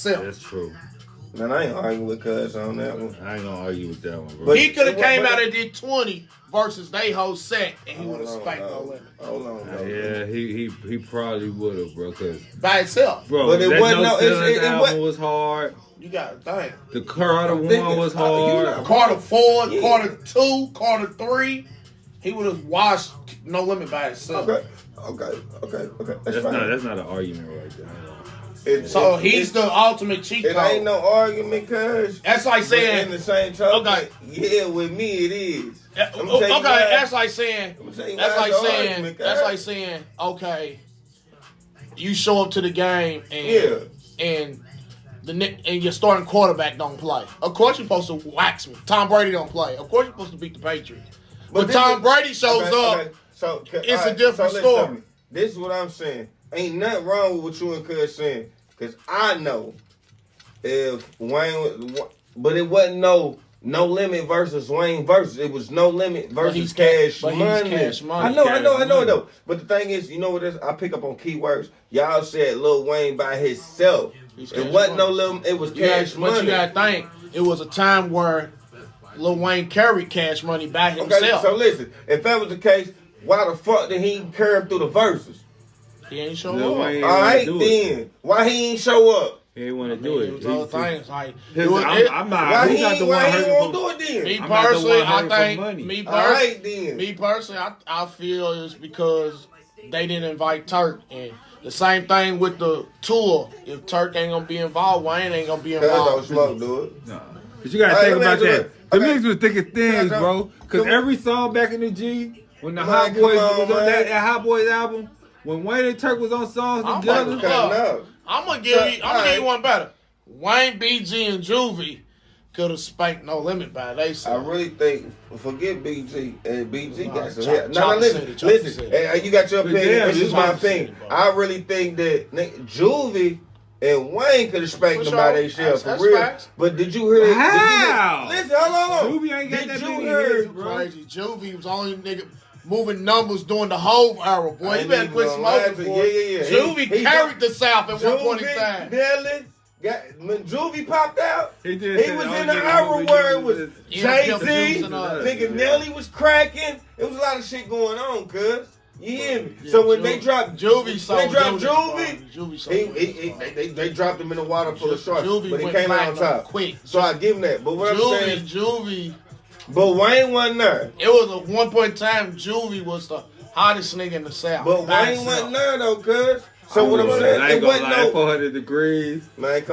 himself. That's true. Man, I ain't arguing with Cuz on that one. I ain't gonna argue with that one, bro. But He could have came out and did 20 versus they whole set, and he would have Hold on, spanked No dog. Limit Hold on, though. Yeah, he probably would have, bro. Cause by itself. bro, But it that wasn't No no- Ceilings it album wasn't- was hard. You got to think. The Carter I'm thinking- one was you hard. know. Quarter 4, Yeah. quarter 2, quarter 3, he would have washed No Limit by itself. Okay. That's fine. That's not an argument right there. So he's the ultimate cheat It ain't code. no argument, Cuz. That's like In saying, the same token, Okay. yeah, with me it is. okay, I'ma tell you why- that's like saying, I'ma tell you that's why like it's an saying, argument, that's cuz. like saying, okay, you show up to the game and and your starting quarterback don't play. Of course you're supposed to wax me. Tom Brady don't play. Of course you're supposed to beat the Patriots. But this Tom is- Brady shows okay, up. So, It's a different listen story. to me. This is what I'm saying. Ain't nothing wrong with what you and Cuz saying. Because I know if Wayne, but it wasn't no Limit versus Wayne versus. It was No Limit versus he's Cash but he's Money. Cash Money. I know Cash it Money. though. But the thing is, you know what it is? I pick up on keywords. Y'all said Lil Wayne by himself. He's It Cash wasn't Money. no Lil. It was You gotta- Cash but Money. you gotta think, it was a time where Lil Wayne carried Cash Money by himself. Okay, so listen. If that was the case, why the fuck did he curve through the verses? He ain't show Lil up. Wayne- All right, do it. then. Why he ain't show up? He didn't want to I do mean, it. it was other things. Like, His- it was, I'm not. Why He's he not the ain't one why he hurting won't for- do it then? me I'm not the personally, one I hurting for think, money. me All right, personally, then. me personally, I feel it's because they didn't invite Turk. And the same thing with the tour. If Turk ain't gonna be involved, Wayne ain't gonna be Cuz don't involved. smoke, dude. No. But you gotta All right, think let me about ask you that. this. The Okay. mix was thick as things, Come bro. on. Cause Come on. every song back in the G, when the Man, Hot come Boys on, was on man. that Hot Boys album, when Wayne and Turk was on songs I'm together, like, Cutting up. I'm gonna give you one better. Wayne, BG, and Juvie could have spanked No Limit by they I self. really think, forget BG, and BG Nah, got some Chop- hit. No, Chopper listen, City, Chopper listen. City. And you got your But opinion. damn, This is it's my Chopper City, opinion. bro. I really think that Juvie and Wayne could have spanked For them sure. by themselves, for That's real. facts. But did you hear? How? Did you, listen, hold on. Juvie ain't got Did that you many hear? hits, bro. Crazy. Juvie was the only nigga moving numbers during the whole era, boy. I You ain't better even quit gonna lie smoking, to you. boy. Yeah. Juvie He carried the South at one point in Juvie, time. Dylan, when Juvie popped out, He he did was say, in "Oh, the nigga, era you where it was was just- Jay-Z, and all that. thinking Nelly was cracking. It was a lot of shit going on, cuz. You hear me? Yeah, So when they dropped Juvie, so they dropped Juvie, they dropped him in the water full of sharks, Juvie but he went came out on platinum top. quick. So I give him that. But what I'm saying Juvie, is, but Wayne wasn't there. it was at one point in time, Juvie was the hottest nigga in the South. But by Wayne himself. wasn't there though, cuz. So what I'm saying, I it ain't gonna wasn't lie, no 400 degrees. man. Come